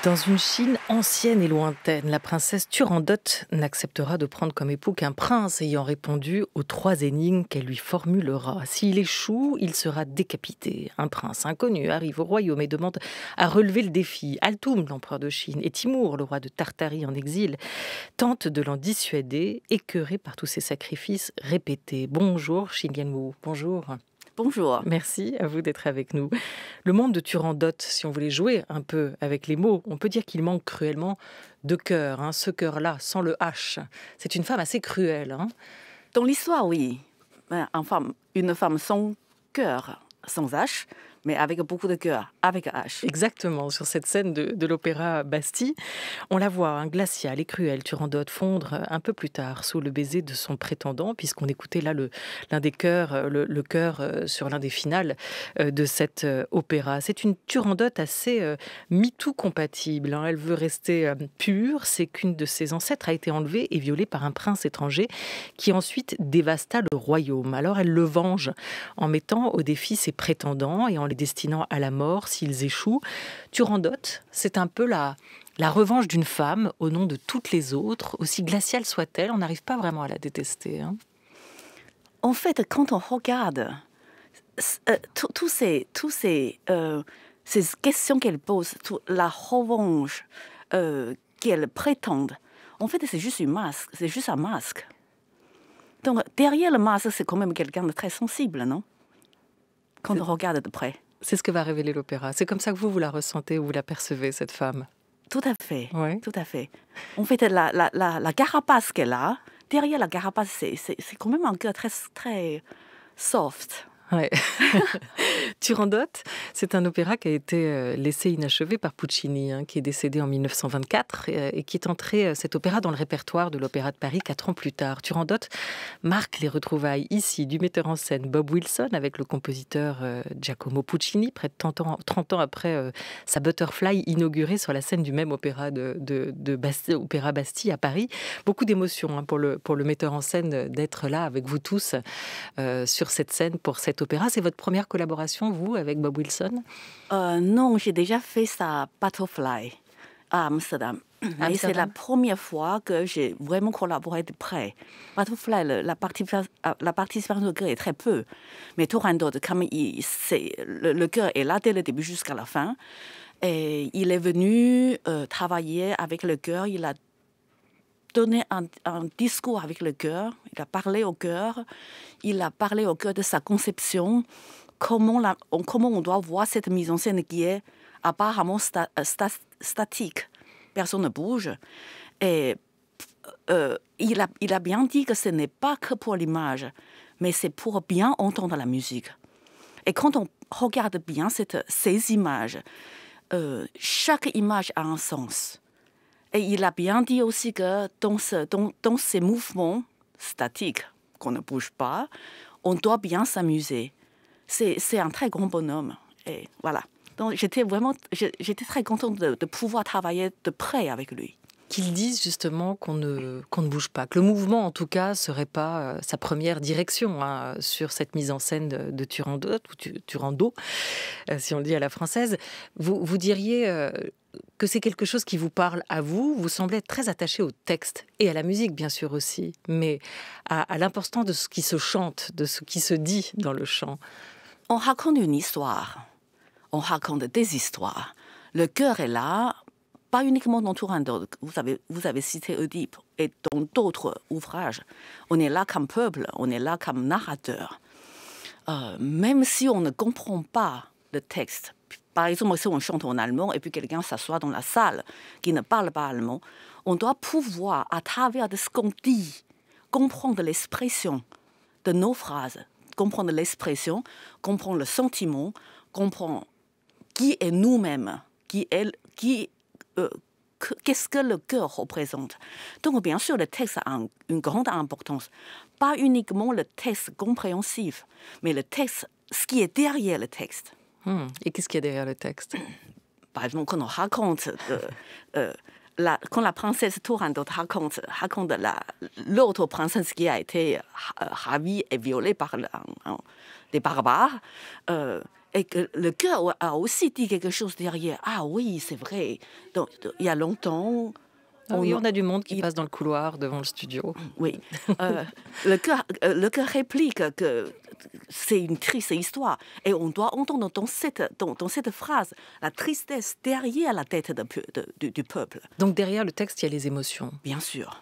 Dans une Chine ancienne et lointaine, la princesse Turandot n'acceptera de prendre comme époux qu'un prince ayant répondu aux 3 énigmes qu'elle lui formulera. S'il échoue, il sera décapité. Un prince inconnu arrive au royaume et demande à relever le défi. Altoum, l'empereur de Chine, et Timour, le roi de Tartarie en exil, tentent de l'en dissuader, écœurés par tous ces sacrifices répétés. Bonjour, Xin Lianwu. Bonjour. Bonjour. Merci à vous d'être avec nous. Le monde de Turandot, si on voulait jouer un peu avec les mots, on peut dire qu'il manque cruellement de cœur. Ce cœur-là, sans le H. C'est une femme assez cruelle. Dans l'histoire, oui. Une femme sans cœur, sans H, mais avec beaucoup de cœur, avec H. Exactement, sur cette scène de l'opéra Bastille, on la voit, glaciale et cruelle, Turandot, fondre un peu plus tard sous le baiser de son prétendant, puisqu'on écoutait là l'un des chœurs, le chœur sur l'un des finales de cet opéra. C'est une Turandot assez MeToo compatible. Elle veut rester pure. C'est qu'une de ses ancêtres a été enlevée et violée par un prince étranger qui ensuite dévasta le royaume. Alors elle le venge en mettant au défi ses prétendants et en les destinant à la mort s'ils échouent. Turandot, c'est un peu la revanche d'une femme au nom de toutes les autres, aussi glaciale soit-elle, on n'arrive pas vraiment à la détester. En fait, quand on regarde tous ces questions qu'elle pose, la revanche qu'elle prétend, en fait, c'est juste un masque. Donc, derrière le masque, c'est quand même quelqu'un de très sensible, non? Quand on regarde de près. C'est ce que va révéler l'opéra. C'est comme ça que vous la ressentez ou vous la percevez, cette femme? Tout à fait, ouais. Tout à fait. En fait, la carapace qu'elle a, derrière la carapace, c'est quand même un cœur très, très soft. Ouais. Turandot, c'est un opéra qui a été laissé inachevé par Puccini, qui est décédé en 1924 et qui est entré, cet opéra, dans le répertoire de l'Opéra de Paris 4 ans plus tard. Turandot marque les retrouvailles ici du metteur en scène Bob Wilson avec le compositeur Giacomo Puccini, près de 30 ans après sa Butterfly inaugurée sur la scène du même opéra Opéra Bastille à Paris. Beaucoup d'émotions pour le metteur en scène d'être là avec vous tous sur cette scène pour cette opéra. C'est votre première collaboration, vous, avec Bob Wilson? Non, j'ai déjà fait sa Butterfly à Amsterdam. Et c'est la première fois que j'ai vraiment collaboré de près. Butterfly, la participation de cœur est très peu. Mais Turandot, comme le cœur est là dès le début jusqu'à la fin, et il est venu travailler avec le cœur, il a donné un discours avec le cœur, il a parlé au cœur de sa conception, comment on doit voir cette mise en scène qui est apparemment statique. Personne ne bouge. Et il a bien dit que ce n'est pas que pour l'image, mais c'est pour bien entendre la musique. Et quand on regarde bien ces images, chaque image a un sens. Et il a bien dit aussi que dans ces mouvements statiques, qu'on ne bouge pas, on doit bien s'amuser. C'est un très grand bonhomme. Et voilà. Donc j'étais très contente de pouvoir travailler de près avec lui. Qu'ils disent justement qu'on ne bouge pas, que le mouvement en tout cas serait pas sa première direction sur cette mise en scène de Turandot, ou Turando, si on le dit à la française. Vous diriez que c'est quelque chose qui vous parle à vous. Vous semblez être très attaché au texte et à la musique bien sûr aussi, mais à l'importance de ce qui se chante, de ce qui se dit dans le chant. On raconte une histoire, on raconte des histoires. Le cœur est là. Pas uniquement dans Turandot, vous avez cité Oedipe, et dans d'autres ouvrages. On est là comme peuple, on est là comme narrateur. Même si on ne comprend pas le texte, par exemple, si on chante en allemand et puis quelqu'un s'assoit dans la salle qui ne parle pas allemand, on doit pouvoir, à travers de ce qu'on dit, comprendre l'expression de nos phrases, comprendre l'expression, comprendre le sentiment, comprendre qui est nous-mêmes, qu'est-ce que le cœur représente. Donc, bien sûr, le texte a une grande importance. Pas uniquement le texte compréhensif, mais le texte, ce qui est derrière le texte. Et qu'est-ce qu'il y a derrière le texte? Par exemple, quand on raconte, quand la princesse Turandot raconte l'autre princesse qui a été ravie et violée par des barbares, Et que le cœur a aussi dit quelque chose derrière. Ah oui, c'est vrai. Donc, il y a longtemps... Oui, on a du monde qui passe dans le couloir devant le studio. Oui, le cœur réplique que c'est une triste histoire. Et on doit entendre dans cette phrase la tristesse derrière la tête du peuple. Donc derrière le texte, il y a les émotions. Bien sûr.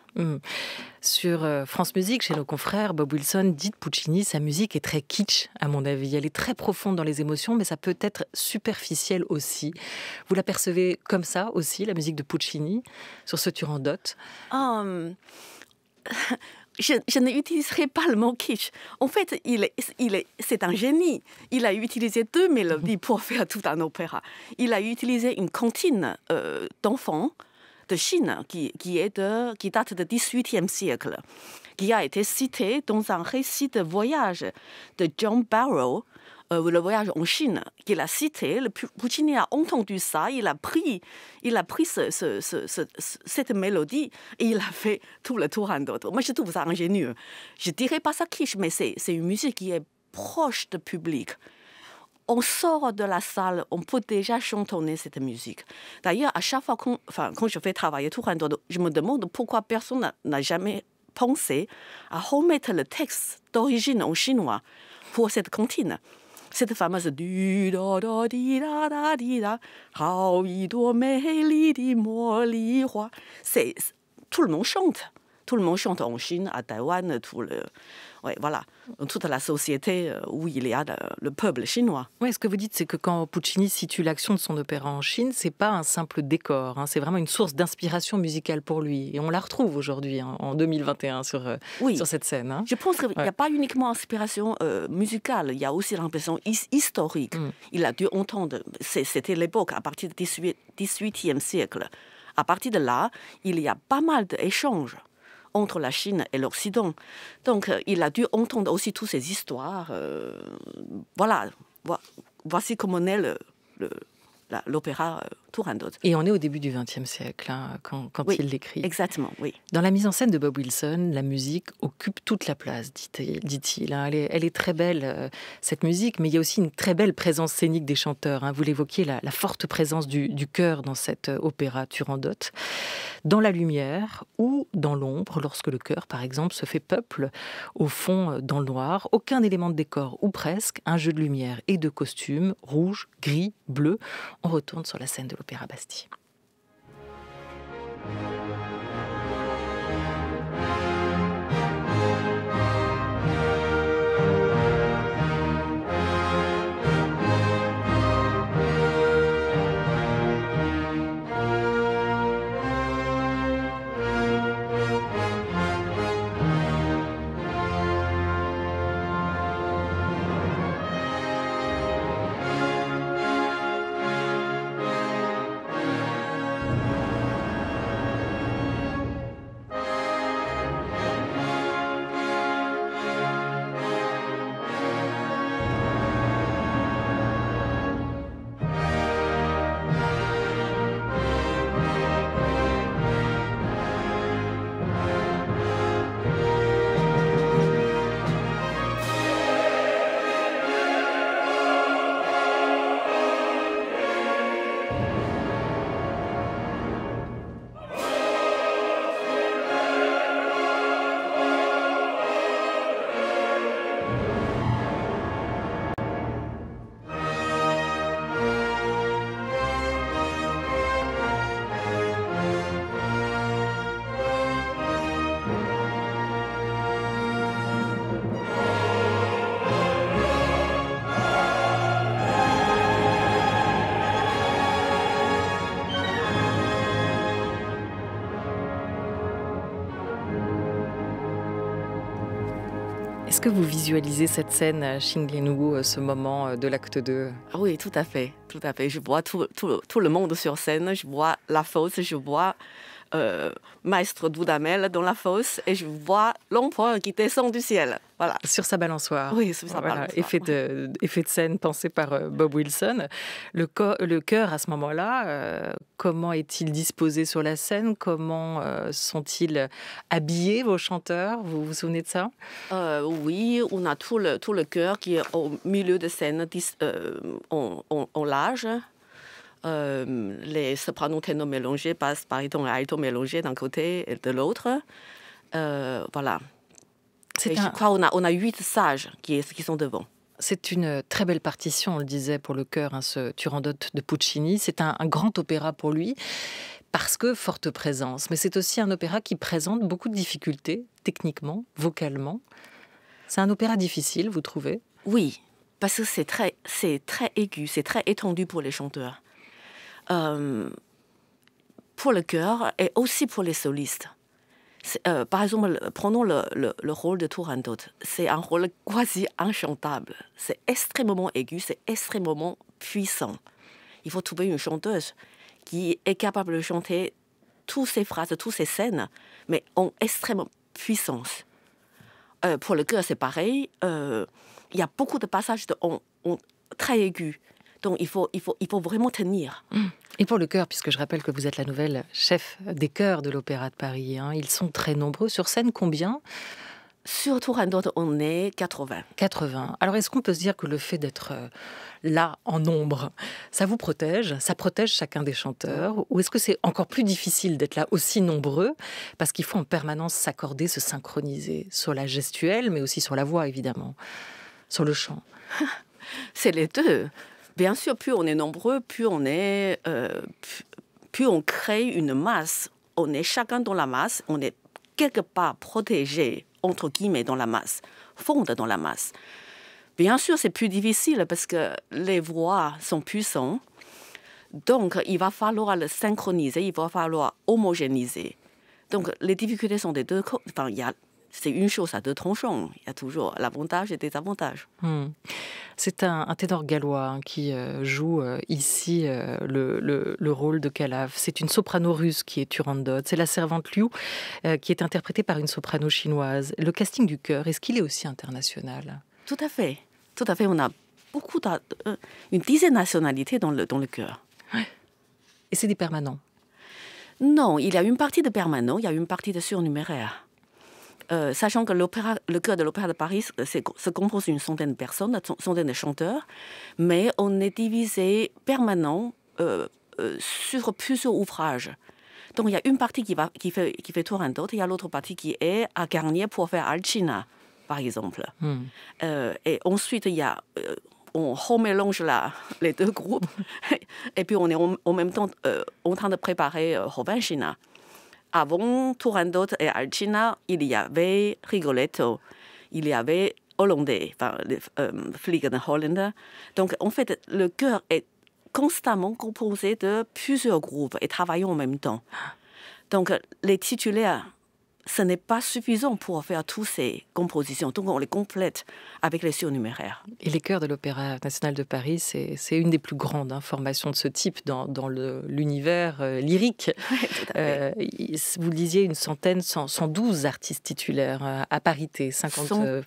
Sur France Musique, chez nos confrères, Bob Wilson dit de Puccini, sa musique est très kitsch, à mon avis. Elle est très profonde dans les émotions, mais ça peut être superficiel aussi. Vous la percevez comme ça aussi, la musique de Puccini, sur ce Turandot? Je n'utiliserai pas le mot kitsch. En fait, c'est un génie. Il a utilisé 2 mélodies pour faire tout un opéra. Il a utilisé une cantine d'enfants de Chine qui date du XVIIIe siècle, qui a été citée dans un récit de voyage de John Barrow, le voyage en Chine, qu'il a cité. Puccini a entendu ça, il a pris cette mélodie et il a fait tout le Turandot. Moi, je trouve ça ingénieux. Je dirais pas ça kitsch, mais c'est une musique qui est proche du public. On sort de la salle, on peut déjà chantonner cette musique. D'ailleurs, à chaque fois quand je fais travailler Turandot, je me demande pourquoi personne n'a jamais pensé à remettre le texte d'origine en chinois pour cette cantine. Cette fameuse du da da di da da di da, hao yi duo mei li di mo li hua. Tout le monde chante. Tout le monde chante en Chine, à Taïwan, voilà, dans toute la société où il y a le peuple chinois. Oui, ce que vous dites, c'est que quand Puccini situe l'action de son opéra en Chine, c'est pas un simple décor, c'est vraiment une source d'inspiration musicale pour lui. Et on la retrouve aujourd'hui, en 2021, sur cette scène. Je pense qu'il n'y a pas uniquement inspiration musicale, il y a aussi l'impression historique. Il a dû entendre, c'était l'époque, à partir du XVIIIe siècle. À partir de là, il y a pas mal d'échanges entre la Chine et l'Occident. Donc, il a dû entendre aussi toutes ces histoires. Voilà, voici comment naît l'opéra Turandot. Et on est au début du XXe siècle, quand il l'écrit. Exactement, oui. Dans la mise en scène de Bob Wilson, la musique occupe toute la place, dit-il. Elle est très belle, cette musique, mais il y a aussi une très belle présence scénique des chanteurs. Vous l'évoquiez, la forte présence du chœur dans cet opéra Turandot. Dans la lumière ou dans l'ombre, lorsque le chœur, par exemple, se fait peuple, au fond, dans le noir, aucun élément de décor, ou presque, un jeu de lumière et de costumes, rouge, gris, bleu. On retourne sur la scène de l'Opéra Bastille. Est-ce que vous visualisez cette scène, Xin Lianwu, ce moment de l'acte 2? Oui, tout à fait, tout à fait. Je vois tout le monde sur scène, je vois la fosse, je vois maestro Dudamel dans la fosse et je vois l'empereur qui descend du ciel. Voilà. Sur sa balançoire. Oui, sur sa balançoire. Effet de scène pensé par Bob Wilson. Le chœur, à ce moment-là, comment est-il disposé sur la scène? Comment sont-ils habillés, vos chanteurs? Vous vous souvenez de ça? Oui, on a tout le chœur qui est au milieu de scène en large. Les sopranos ténors mélangés passent par exemple alto mélangés d'un côté et de l'autre. Voilà. Je crois qu'on a 8 sages qui sont devant. C'est une très belle partition, on le disait, pour le chœur, ce Turandot de Puccini. C'est un grand opéra pour lui, parce que forte présence. Mais c'est aussi un opéra qui présente beaucoup de difficultés, techniquement, vocalement. C'est un opéra difficile, vous trouvez? Oui, parce que c'est très aigu, c'est très étendu pour les chanteurs. Pour le chœur et aussi pour les solistes. Par exemple, prenons le rôle de Turandot. C'est un rôle quasi inchantable. C'est extrêmement aigu, c'est extrêmement puissant. Il faut trouver une chanteuse qui est capable de chanter toutes ces phrases, toutes ces scènes, mais en extrême puissance. Pour le chœur, c'est pareil. Il y a beaucoup de passages très aigus. Donc, il faut vraiment tenir. Et pour le chœur, puisque je rappelle que vous êtes la nouvelle chef des chœurs de l'Opéra de Paris, ils sont très nombreux. Sur scène, combien? Sur Turandot, on est 80. 80. Alors, est-ce qu'on peut se dire que le fait d'être là, en nombre, ça vous protège? Ça protège chacun des chanteurs? Ou est-ce que c'est encore plus difficile d'être là aussi nombreux? Parce qu'il faut en permanence s'accorder, se synchroniser sur la gestuelle, mais aussi sur la voix, évidemment, sur le chant. C'est les deux. Bien sûr, plus on est nombreux, plus on crée une masse. On est chacun dans la masse, on est quelque part protégé, entre guillemets, dans la masse, fonde dans la masse. Bien sûr, c'est plus difficile parce que les voix sont puissantes. Donc, il va falloir le synchroniser, il va falloir homogénéiser. Donc, les difficultés sont des deux côtés. Enfin, c'est une chose à deux tranchants. Il y a toujours l'avantage et des désavantages. C'est un ténor gallois qui joue ici le rôle de Calaf. C'est une soprano russe qui est Turandot. C'est la servante Liu qui est interprétée par une soprano chinoise. Le casting du chœur, est-ce qu'il est aussi international? Tout à fait. Tout à fait. On a une dizaine de nationalités dans le chœur. Et c'est des permanents? Non, il y a une partie de permanents, il y a une partie de surnuméraires. Sachant que le chœur de l'Opéra de Paris se compose d'une centaine de personnes, une centaine de chanteurs, mais on est divisé permanent sur plusieurs ouvrages. Donc il y a une partie qui fait Turandot, il y a l'autre partie qui est à Garnier pour faire Alcina, par exemple. Et ensuite, on remélange les deux groupes, et puis on est en même temps en train de préparer Robinchina. Avant Turandot et Alcina, il y avait Rigoletto, il y avait Hollandais, enfin, Vliegende Hollander. Donc, en fait, le chœur est constamment composé de plusieurs groupes et travaillant en même temps. Donc, les titulaires, ce n'est pas suffisant pour faire toutes ces compositions. Donc, on les complète avec les surnuméraires. Et les chœurs de l'Opéra national de Paris, c'est une des plus grandes formations de ce type dans l'univers lyrique. Oui, tout à fait. Vous le disiez, une centaine, 112 artistes titulaires à parité. 102.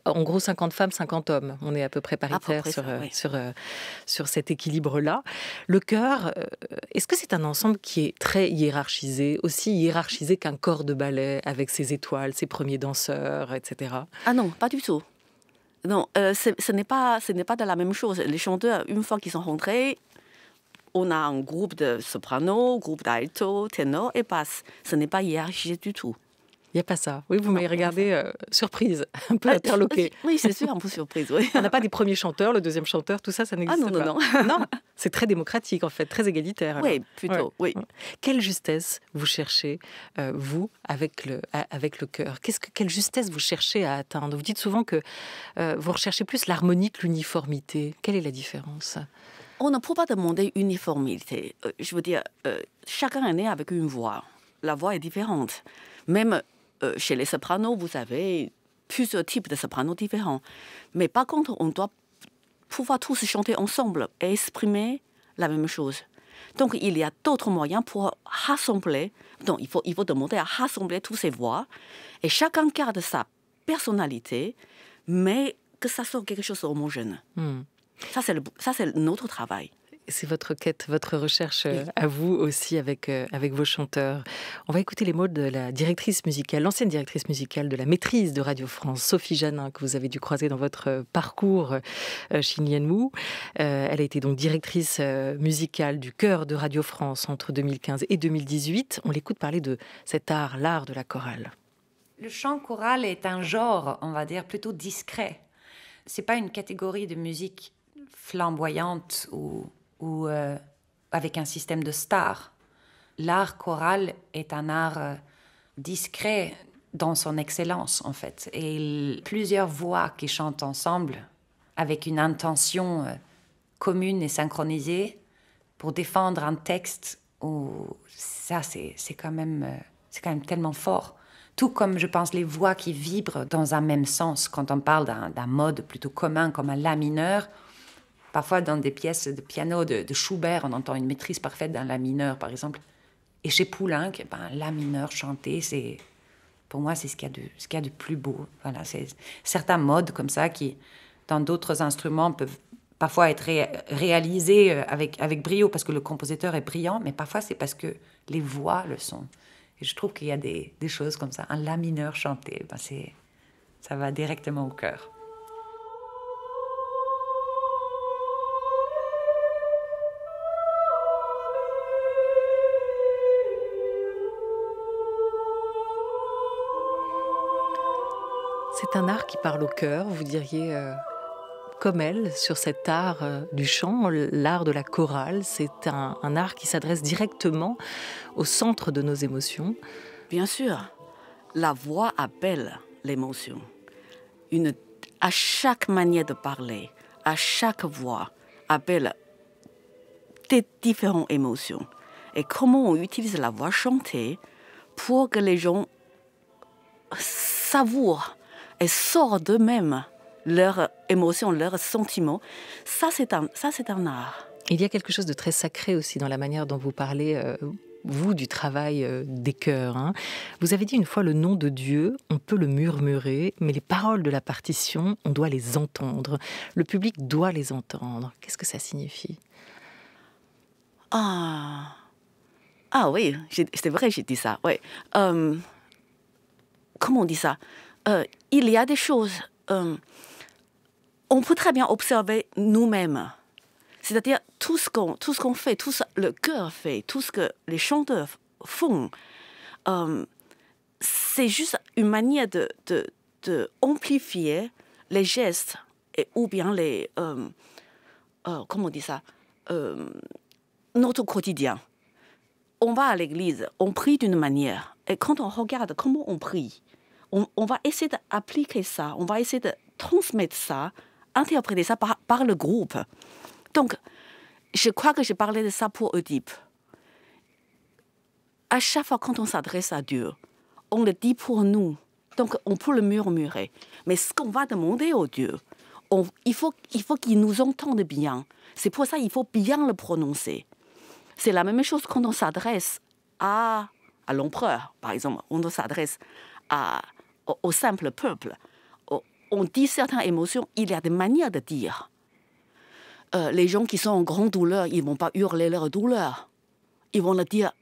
En gros, 50 femmes, 50 hommes. On est à peu près paritaire sur cet équilibre-là. Le chœur, est-ce que c'est un ensemble qui est très hiérarchisé, aussi hiérarchisé qu'un corps de ballet avec ses étoiles, ses premiers danseurs, etc. Ah non, pas du tout. Non, ce n'est pas de la même chose. Les chanteurs, une fois qu'ils sont rentrés, on a un groupe de soprano, groupe d'alto, ténor et basse. Ce n'est pas hiérarchisé du tout. Il n'y a pas ça. Oui, vous m'avez regardé surprise, un peu interloquée. Oui, c'est sûr, un peu surprise. Oui. On n'a pas des premiers chanteurs, le deuxième chanteur, tout ça, ça n'existe pas. Non. Non, c'est très démocratique en fait, très égalitaire. Alors. Oui, plutôt, oui. Quelle justesse vous cherchez, vous, avec le chœur? Quelle justesse vous cherchez à atteindre? Vous dites souvent que vous recherchez plus l'harmonie que l'uniformité. Quelle est la différence? On ne peut pas demander uniformité. Je veux dire, chacun est né avec une voix. La voix est différente. Même chez les sopranos, vous avez plusieurs types de sopranos différents. Mais par contre, on doit pouvoir tous chanter ensemble et exprimer la même chose. Donc, il y a d'autres moyens pour rassembler. Donc, il faut demander à rassembler toutes ces voix. Et chacun garde sa personnalité, mais que ça soit quelque chose d'homogène. Ça, c'est notre travail. C'est votre quête, votre recherche à vous aussi avec vos chanteurs. On va écouter les mots de la directrice musicale, l'ancienne directrice musicale de la Maîtrise de Radio France, Sophie Janin, que vous avez dû croiser dans votre parcours chez Nguyen Mou. Elle a été donc directrice musicale du chœur de Radio France entre 2015 et 2018. On l'écoute parler de cet art, l'art de la chorale. Le chant choral est un genre, on va dire, plutôt discret. C'est pas une catégorie de musique flamboyante ou avec un système de stars. L'art choral est un art discret dans son excellence, en fait. Et plusieurs voix qui chantent ensemble avec une intention commune et synchronisée pour défendre un texte, ça, c'est quand même tellement fort. Tout comme, je pense, les voix qui vibrent dans un même sens. Quand on parle d'un mode plutôt commun comme un la mineur, parfois, dans des pièces de piano de Schubert, on entend une maîtrise parfaite d'un la mineur, par exemple. Et chez Poulenc, la mineur chanté, pour moi, c'est ce qu'il y a de plus beau. Voilà, c'est certains modes comme ça qui, dans d'autres instruments, peuvent parfois être réalisés avec brio parce que le compositeur est brillant, mais parfois c'est parce que les voix le sont. Et je trouve qu'il y a des choses comme ça. Un la mineur chanté, ça va directement au cœur. C'est un art qui parle au cœur, vous diriez, comme elle, sur cet art du chant, l'art de la chorale. C'est un art qui s'adresse directement au centre de nos émotions. Bien sûr, la voix appelle l'émotion. À chaque manière de parler, à chaque voix, appelle des différentes émotions. Et comment on utilise la voix chantée pour que les gens savourent et sortent d'eux-mêmes leurs émotions, leurs sentiments. Ça, c'est un art. Il y a quelque chose de très sacré aussi dans la manière dont vous parlez, vous, du travail des chœurs. Hein. Vous avez dit une fois le nom de Dieu, on peut le murmurer, mais les paroles de la partition, on doit les entendre. Le public doit les entendre. Qu'est-ce que ça signifie ? Ah oui, c'est vrai, j'ai dit ça. Ouais. Comment on dit ça ? Il y a des choses, on peut très bien observer nous-mêmes. C'est-à-dire tout ce qu'on fait, tout ce que le chœur fait, tout ce que les chanteurs font, c'est juste une manière de amplifier les gestes ou bien les comment on dit ça, notre quotidien. On va à l'église, on prie d'une manière, et quand on regarde comment on prie, on va essayer d'appliquer ça, on va essayer de transmettre ça, interpréter ça par le groupe. Donc, je crois que j'ai parlé de ça pour Oedipe. À chaque fois quand on s'adresse à Dieu, on le dit pour nous. Donc, on peut le murmurer. Mais ce qu'on va demander au Dieu, il faut qu'il nous entende bien. C'est pour ça qu'il faut bien le prononcer. C'est la même chose quand on s'adresse à l'empereur, par exemple. On s'adresse au simple peuple. On dit certaines émotions, il y a des manières de dire. Les gens qui sont en grande douleur, ils ne vont pas hurler leur douleur. Ils vont le dire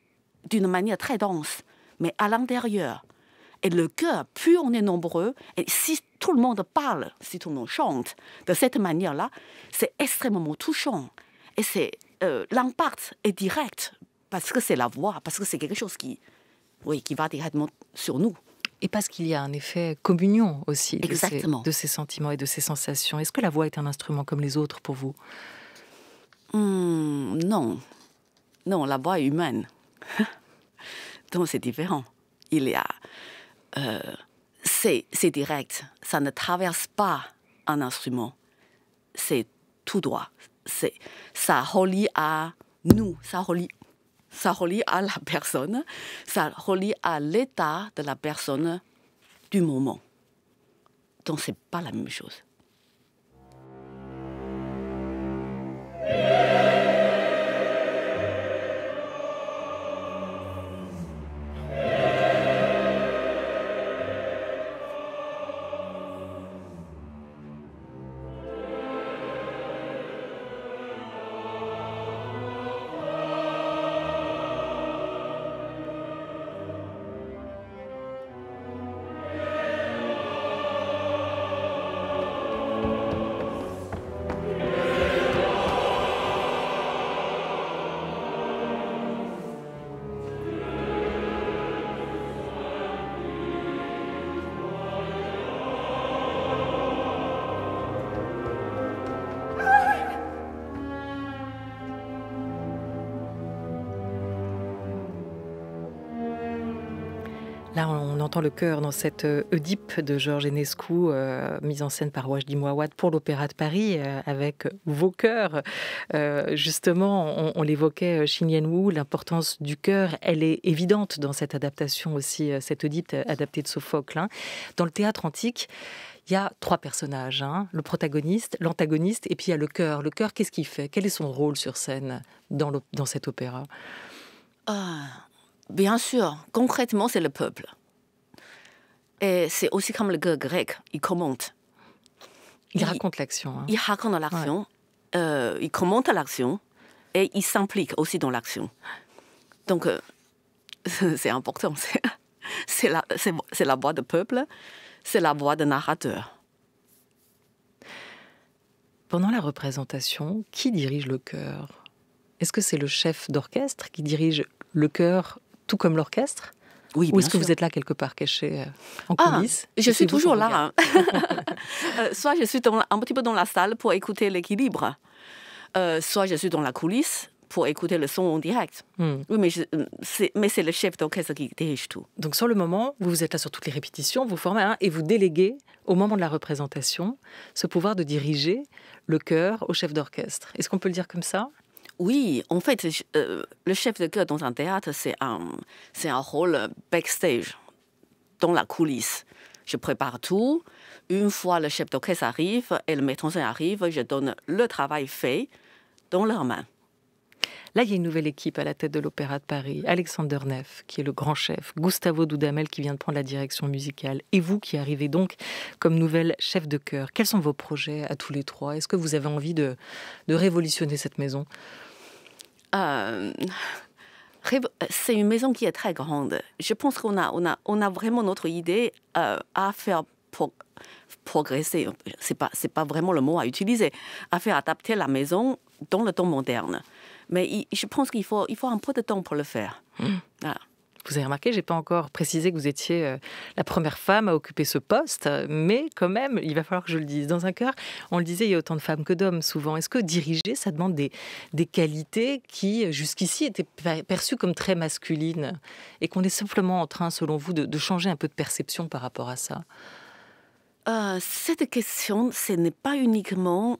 d'une manière très dense, mais à l'intérieur. Et le cœur, plus on est nombreux, et si tout le monde parle, si tout le monde chante de cette manière-là, c'est extrêmement touchant. Et l'impact est direct, parce que c'est la voix, parce que c'est quelque chose qui va directement sur nous. Et parce qu'il y a un effet communion aussi de ces sentiments et de ces sensations. Est-ce que la voix est un instrument comme les autres pour vous ? Non, la voix est humaine. Donc c'est différent. Il y a, c'est direct. Ça ne traverse pas un instrument. C'est tout droit. Ça relie à nous. Ça relie à la personne. Ça relie à l'état de la personne du moment. Donc c'est pas la même chose. entend le chœur dans cette Oedipe de Georges Enescu, mise en scène par Wajdi Mouawad pour l'Opéra de Paris, avec vos chœurs. Justement, on l'évoquait, Xin Lianwu, l'importance du chœur, elle est évidente dans cette adaptation aussi, cette Oedipe adaptée de Sophocle. Hein. Dans le théâtre antique, il y a 3 personnages, hein, le protagoniste, l'antagoniste, et puis il y a le chœur. Le chœur, qu'est-ce qu'il fait? Quel est son rôle sur scène dans cet opéra? Bien sûr, concrètement, c'est le peuple. Et c'est aussi comme le chœur grec, il commente. Il raconte l'action. Hein. Il raconte l'action, il commente l'action, et il s'implique aussi dans l'action. Donc, c'est important. C'est la voix du peuple, c'est la voix du narrateur. Pendant la représentation, qui dirige le chœur? Est-ce que c'est le chef d'orchestre qui dirige le chœur tout comme l'orchestre? Oui, ou est-ce que vous êtes là quelque part caché en coulisses? Je suis toujours là. Soit je suis un petit peu dans la salle pour écouter l'équilibre, soit je suis dans la coulisse pour écouter le son en direct. Oui, mais c'est le chef d'orchestre qui dirige tout. Donc sur le moment, vous êtes là sur toutes les répétitions, vous formez et vous déléguez au moment de la représentation ce pouvoir de diriger le chœur au chef d'orchestre. Est-ce qu'on peut le dire comme ça? Oui, en fait, le chef de chœur dans un théâtre, c'est un rôle backstage, dans la coulisse. Je prépare tout. Une fois le chef d'orchestre arrive et le metteur en scène arrive, je donne le travail fait dans leurs mains. Là, il y a une nouvelle équipe à la tête de l'Opéra de Paris. Alexander Neff, qui est le grand chef. Gustavo Dudamel, qui vient de prendre la direction musicale. Et vous, qui arrivez donc comme nouvelle chef de chœur. Quels sont vos projets à tous les 3? Est-ce que vous avez envie de révolutionner cette maison? C'est une maison qui est très grande. Je pense qu'on a vraiment notre idée à faire progresser. C'est pas vraiment le mot à utiliser. À faire adapter la maison dans le temps moderne. Mais je pense qu'il faut un peu de temps pour le faire. Voilà. Vous avez remarqué, je n'ai pas encore précisé que vous étiez la première femme à occuper ce poste, mais quand même, il va falloir que je le dise. Dans un chœur, on le disait, il y a autant de femmes que d'hommes souvent. Est-ce que diriger, ça demande des qualités qui, jusqu'ici, étaient perçues comme très masculines et qu'on est simplement en train, selon vous, de changer un peu de perception par rapport à ça? Cette question, ce n'est pas uniquement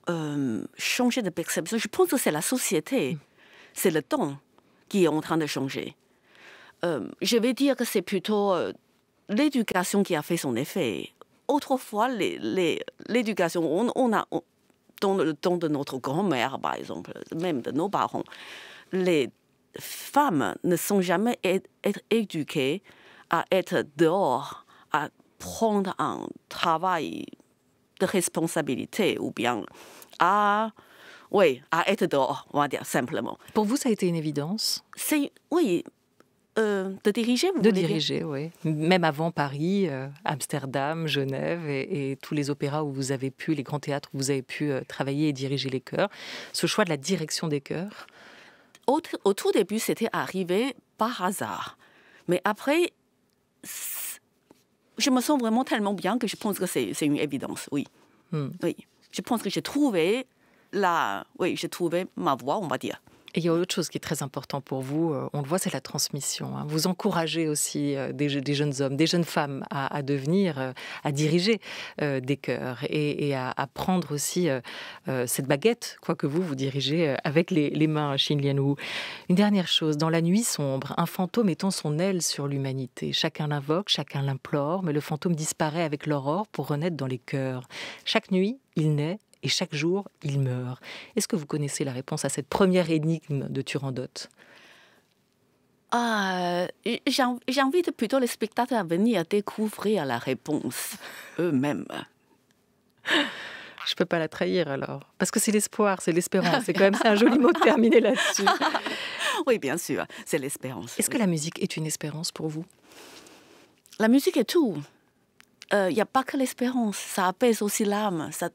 changer de perception. Je pense que c'est la société, c'est le temps qui est en train de changer. Je vais dire que c'est plutôt l'éducation qui a fait son effet. Autrefois, l'éducation, dans le temps de notre grand-mère, par exemple, même de nos parents, les femmes ne sont jamais être éduquées à être dehors, à prendre un travail de responsabilité ou bien à être dehors, on va dire simplement. Pour vous, ça a été une évidence? Oui. De diriger, vous De voulez diriger, dire? oui. Même avant Paris, Amsterdam, Genève et tous les opéras où vous avez pu, les grands théâtres où vous avez pu travailler et diriger les chœurs. Ce choix de la direction des chœurs? Au tout début, c'était arrivé par hasard. Mais après, je me sens vraiment tellement bien que je pense que c'est une évidence, oui. Oui. Je pense que j'ai trouvé ma voie, on va dire. Et il y a autre chose qui est très important pour vous, on le voit, c'est la transmission. Hein. Vous encouragez aussi des jeunes hommes, des jeunes femmes à devenir, à diriger des chœurs et à prendre aussi cette baguette, quoi que vous dirigez avec les mains, Xin Lianwu. Une dernière chose, dans la nuit sombre, un fantôme étend son aile sur l'humanité. Chacun l'invoque, chacun l'implore, mais le fantôme disparaît avec l'aurore pour renaître dans les chœurs. Chaque nuit, il naît. Et chaque jour, il meurt. Est-ce que vous connaissez la réponse à cette première énigme de Turandot? J'invite plutôt les spectateurs à venir découvrir la réponse eux-mêmes. Je ne peux pas la trahir alors. Parce que c'est l'espoir, c'est l'espérance. C'est quand même un joli mot de terminer là-dessus. Oui, bien sûr, c'est l'espérance. Est-ce que la musique est une espérance pour vous? La musique est tout. Il n'y a pas que l'espérance, ça apaise aussi l'âme. Ça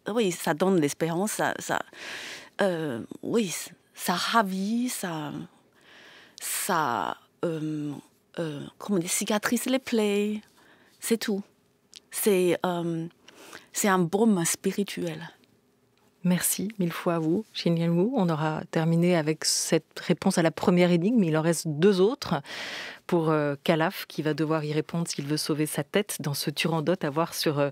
donne l'espérance, ça ravit, comment dire, cicatrise les plaies. C'est tout. C'est un baume spirituel. Merci mille fois à vous, Xin Lianwu. On aura terminé avec cette réponse à la première énigme, mais il en reste 2 autres pour Calaf, qui va devoir y répondre s'il veut sauver sa tête dans ce Turandot à voir sur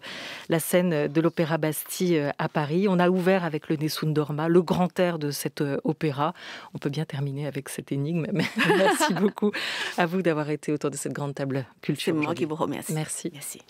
la scène de l'Opéra Bastille à Paris. On a ouvert avec le Nessun Dorma, le grand air de cet opéra. On peut bien terminer avec cette énigme. Merci beaucoup à vous d'avoir été autour de cette grande table culture. C'est moi qui vous remercie. Merci. Merci.